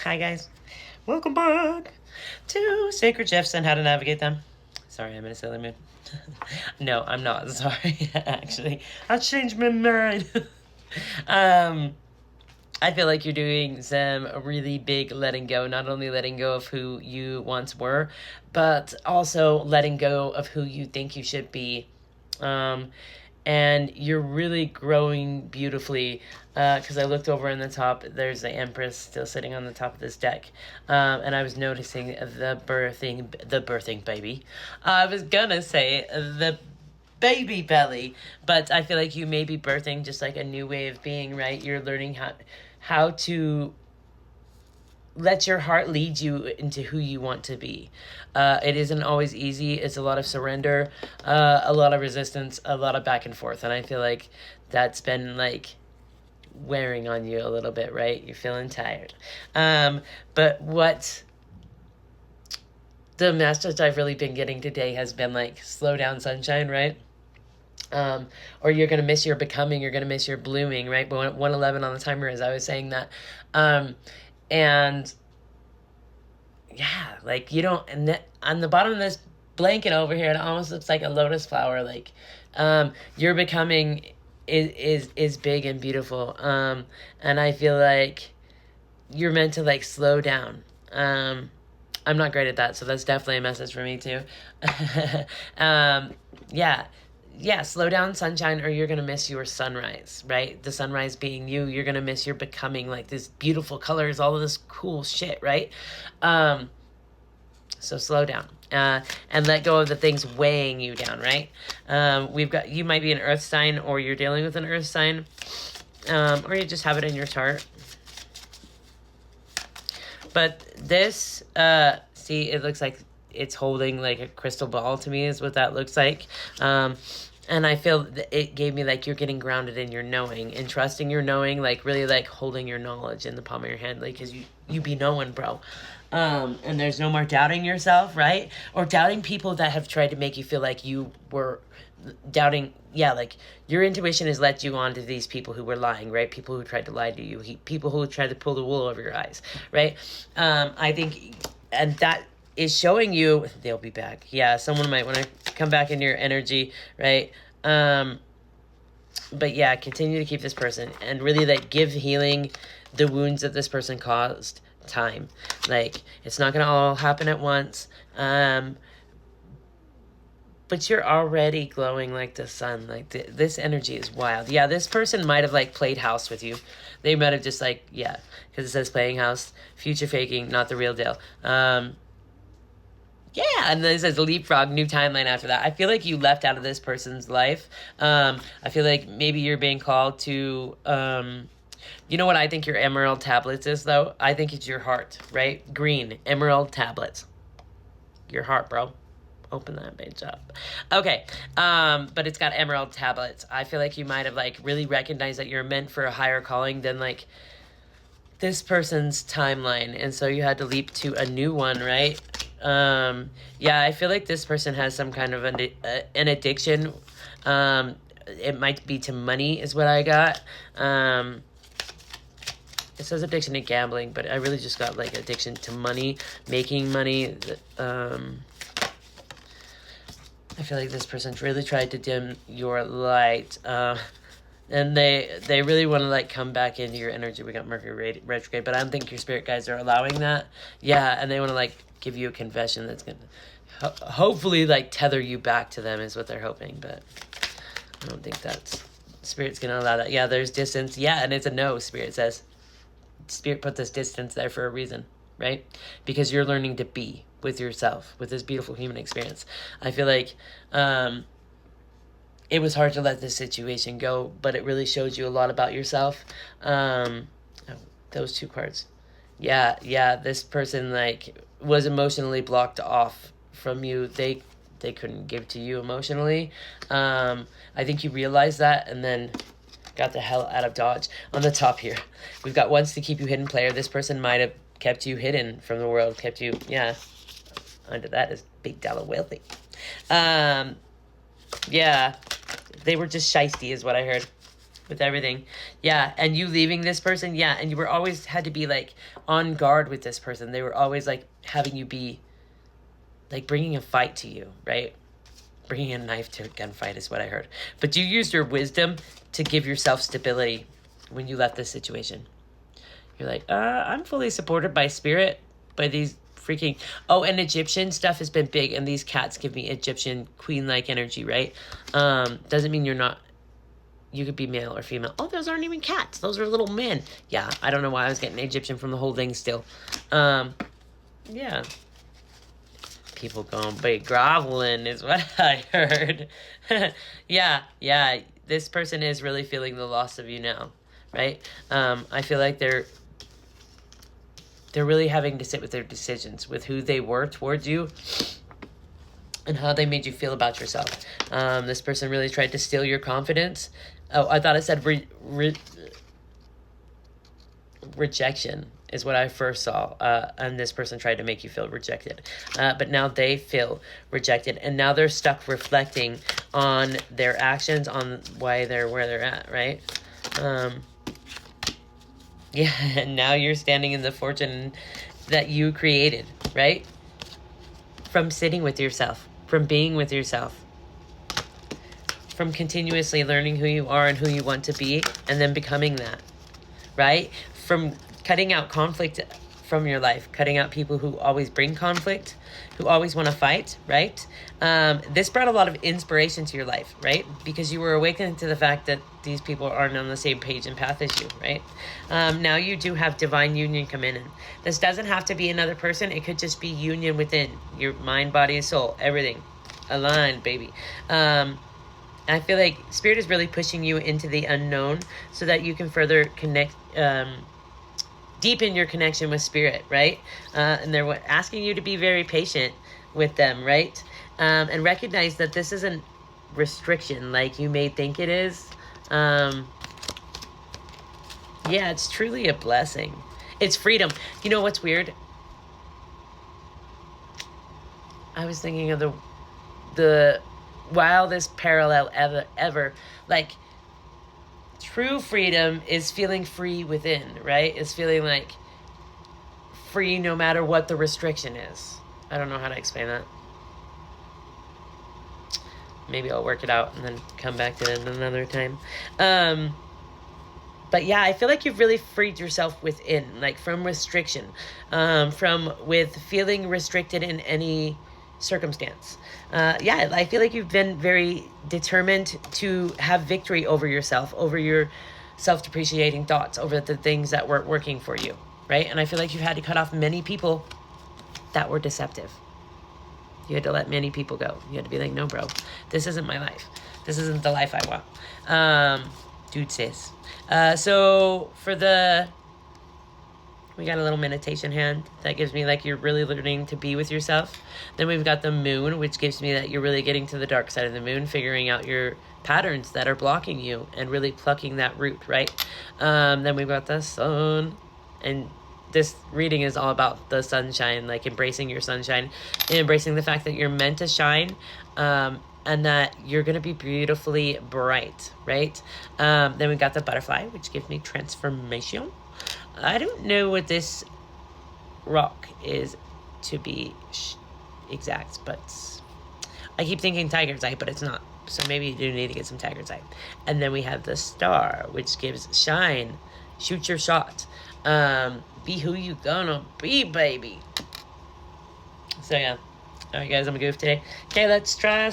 Hi, guys. Welcome back to Sacred Shifts and How to Navigate Them. Sorry, I'm in a silly mood. No, I'm not. Sorry, actually. I changed my mind. um, I feel like you're doing some really big letting go, not only letting go of who you once were, but also letting go of who you think you should be. Um, and you're really growing beautifully because I looked over in the top. There's the Empress still sitting on the top of this deck, and I was noticing the birthing baby. I was gonna say the baby belly, but I feel like you may be birthing just like a new way of being. Right, you're learning how to let your heart lead you into who you want to be. It isn't always easy. It's a lot of surrender, a lot of resistance, a lot of back and forth. And I feel like that's been like wearing on you a little bit, right? You're feeling tired. But what the message I've really been getting today has been like, slow down, sunshine, right? Or you're going to miss your becoming, you're going to miss your blooming, right? But 111 on the timer, as I was saying that. And yeah, like you don't, and on the bottom of this blanket over here, it almost looks like a lotus flower. Like, your becoming is big and beautiful. And I feel like you're meant to like slow down. I'm not great at that, so that's definitely a message for me too. Yeah, yeah, slow down, sunshine, or you're gonna miss your sunrise, right? The sunrise being you. You're gonna miss your becoming, like this beautiful colors, all of this cool shit, right? So slow down, and let go of the things weighing you down, right? You might be an earth sign, or you're dealing with an earth sign, or you just have it in your chart. But this, see, it looks like it's holding like a crystal ball to me is what that looks like. And I feel that it gave me like you're getting grounded in your knowing and trusting your knowing, like really like holding your knowledge in the palm of your hand, like because you be knowing, bro. And there's no more doubting yourself, right? Or doubting people that have tried to make you feel like you were doubting. Yeah, like your intuition has led you on to these people who were lying, right? People who tried to lie to you, people who tried to pull the wool over your eyes, right? I think, and that is showing you they'll be back. Yeah, someone might want to come back into your energy, right? But yeah, continue to keep this person and really like give healing the wounds that this person caused time. Like it's not gonna all happen at once. But you're already glowing like the sun. Like this energy is wild. Yeah, this person might have like played house with you. They might have just like, yeah, because it says playing house, future faking, not the real deal. Yeah, and then it says leapfrog, new timeline after that. I feel like you left out of this person's life. I feel like maybe you're being called to, you know what I think your emerald tablets is, though? I think it's your heart, right? Green, emerald tablets. Your heart, bro. Open that bitch up. Okay, but it's got emerald tablets. I feel like you might have, like, really recognized that you're meant for a higher calling than, like, this person's timeline. And so you had to leap to a new one, right? Yeah, I feel like this person has some kind of an addiction. It might be to money is what I got. It says addiction to gambling, but I really just got like addiction to money, making money. I feel like this person's really tried to dim your light. And they really want to like come back into your energy. We got Mercury retrograde, but I don't think your spirit guides are allowing that. Yeah, and they want to like give you a confession that's gonna hopefully like tether you back to them is what they're hoping, but I don't think that's spirit's gonna allow that. Yeah, there's distance. Yeah, and it's a no. Spirit says spirit put this distance there for a reason, right? Because you're learning to be with yourself with this beautiful human experience. I feel like it was hard to let this situation go, but it really showed you a lot about yourself. Those two cards. Yeah, this person like was emotionally blocked off from you. They couldn't give to you emotionally. I think you realized that and then got the hell out of Dodge. On the top here, we've got once to keep you hidden player. This person might have kept you hidden from the world, kept you, yeah. Under that is big dollar wealthy. Yeah, they were just shisty is what I heard. with everything. Yeah, and you leaving this person, yeah, and you were always had to be like on guard with this person. They were always like having you be like bringing a fight to you, right? Bringing a knife to a gunfight is what I heard. But you used your wisdom to give yourself stability when you left this situation. You're like, I'm fully supported by spirit, by these freaking... Oh, and Egyptian stuff has been big, and these cats give me Egyptian queen-like energy, right? Doesn't mean you're not... You could be male or female. Oh, those aren't even cats. Those are little men. Yeah, I don't know why I was getting Egyptian from the whole thing still. Yeah. People gonna be groveling is what I heard. Yeah. This person is really feeling the loss of you now, right? I feel like they're really having to sit with their decisions, with who they were towards you and how they made you feel about yourself. This person really tried to steal your confidence. Oh, I thought I said rejection is what I first saw. And this person tried to make you feel rejected. But now they feel rejected. And now they're stuck reflecting on their actions, on why they're where they're at, right? Yeah, and now you're standing in the fortune that you created, right? From sitting with yourself, from being with yourself, from continuously learning who you are and who you want to be, and then becoming that, right? From cutting out conflict from your life, cutting out people who always bring conflict, who always want to fight, right? This brought a lot of inspiration to your life, right? Because you were awakening to the fact that these people aren't on the same page and path as you, right? Now you do have divine union come in. And this doesn't have to be another person. It could just be union within your mind, body, and soul. Everything aligned, baby. I feel like Spirit is really pushing you into the unknown so that you can further connect, deepen your connection with Spirit, right? And they're asking you to be very patient with them, right? And recognize that this isn't restriction like you may think it is. Yeah, it's truly a blessing. It's freedom. You know what's weird? I was thinking of the wildest parallel ever. Like, true freedom is feeling free within, right? It's feeling like free no matter what the restriction is. I don't know how to explain that. Maybe I'll work it out and then come back to it another time. But yeah, I feel like you've really freed yourself within, like from restriction, with feeling restricted in any circumstance. Yeah, I feel like you've been very determined to have victory over yourself, over your self-depreciating thoughts, over the things that weren't working for you, right? And I feel like you've had to cut off many people that were deceptive. You had to let many people go. You had to be like, no, bro, this isn't my life. This isn't the life I want. Dude says. So for we got a little meditation hand that gives me like you're really learning to be with yourself. Then we've got the moon, which gives me that you're really getting to the dark side of the moon, figuring out your patterns that are blocking you and really plucking that root, right? Then we've got the sun, and this reading is all about the sunshine, like embracing your sunshine and embracing the fact that you're meant to shine, and that you're going to be beautifully bright, right? Then we got the butterfly, which gives me transformation. I don't know what this rock is to be exact, but I keep thinking tiger's eye, but it's not. So maybe you do need to get some tiger's eye. And then we have the star, which gives shine. Shoot your shot. Be who you gonna be, baby. So yeah. All right, guys, I'm a goof today. Okay, let's try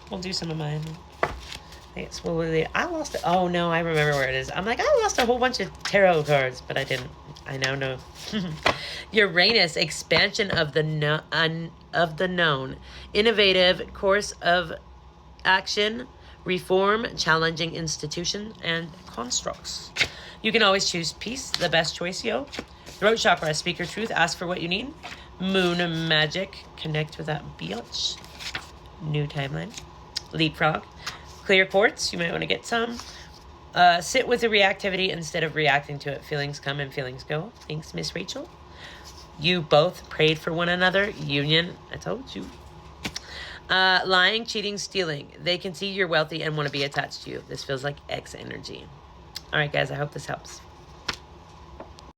we'll do some of mine. I lost it. Oh, no, I remember where it is. I'm like, I lost a whole bunch of tarot cards, but I didn't. I now know. Uranus, expansion of the known. Innovative course of action, reform, challenging institutions, and constructs. You can always choose peace, the best choice, yo. Throat chakra, speak your truth, ask for what you need. Moon magic, connect with that bitch. New timeline. Leapfrog. Clear quartz, you might want to get some. Sit with the reactivity instead of reacting to it. Feelings come and feelings go. Thanks, Miss Rachel. You both prayed for one another. Union, I told you. Lying, cheating, stealing. They can see you're wealthy and want to be attached to you. This feels like X energy. All right, guys, I hope this helps.